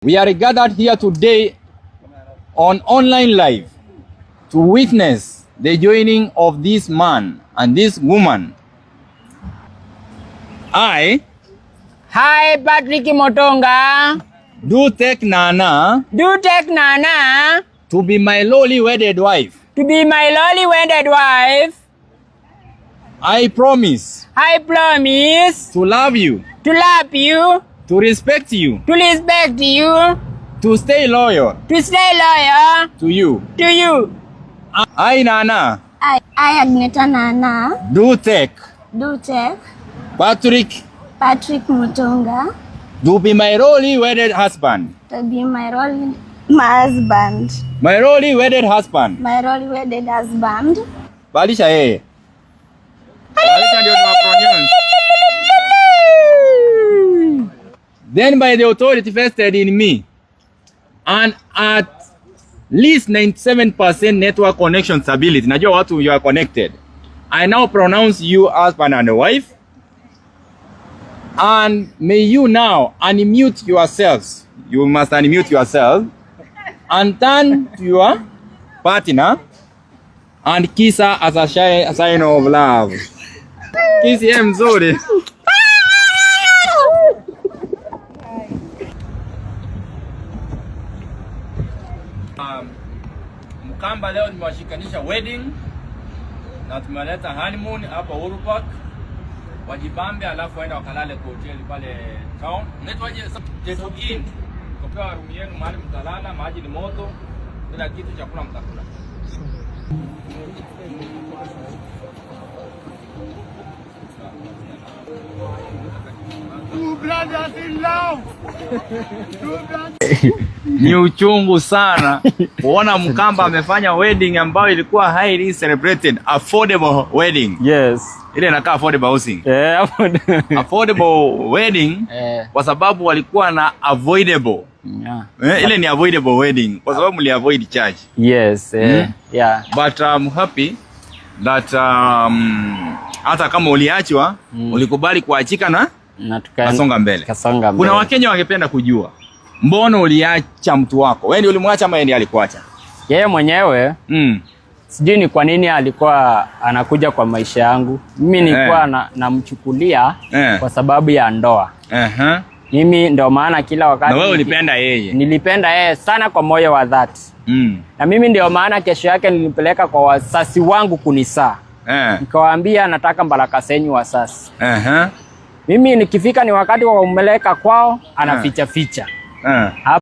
We are gathered here today on online live to witness the joining of this man and this woman. I, Patrick Motonga, do take Nana to be my lowly wedded wife. I promise to love you, to respect you, to stay loyal to you. I, Nana, I Agneta Nana, do take Patrick Motonga to be my lowly wedded husband. to be my husband. My lowly wedded husband. Balisha yeye. Balisha ndio tunapronounce. Then by the authority vested in me and at least 97% network connection stability. Najua watu you are connected. I now pronounce you husband and wife. And may you now unmute yourselves. You must unmute yourself and turn to your partner and kiss her as a sign of love. Kiss yeye mzuri. Mkamba leo nimewashikanisha wedding na tumeleta honeymoon hapa Uhuru Park. Wajibambe alafu waenda wakalale kwa hoteli pale town. Unaitwaje? Jeto Inn. Kupewa room yenu mahali mtalala, maji ni moto, kila kitu, chakula mtakula. Two brothers in love. Ni uchungu sana kuona Mkamba amefanya wedding ambayo ilikuwa highly celebrated, affordable wedding. Yes. Ile inakaa affordable housing. Affordable wedding kwa sababu walikuwa na avoidable. Ile ni avoidable wedding kwa sababu mli avoid charge. Yes. Yeah. But I'm happy that hata kama uliachwa ulikubali kuachika na kasonga mbele. Kuna Wakenya wangependa kujua mbona uliacha mtu wako? Wewe ndio ulimwacha ama yeye ndiye alikuacha? Yeye mwenyewe. Sijui ni kwa nini alikuwa anakuja kwa maisha yangu. Mimi nilikuwa namchukulia kwa sababu ya ndoa. Mimi ndio maana kila wakati. Na wewe ulipenda yeye? Nilipenda yeye sana kwa moyo wa dhati. Na mimi ndio maana kesho yake nilipeleka kwa wasasi wangu kunisaa. Nikawaambia nataka Mbaraka Senyu wasasi. Mimi nikifika ni wakati wa kumpeleka kwao, anaficha ficha.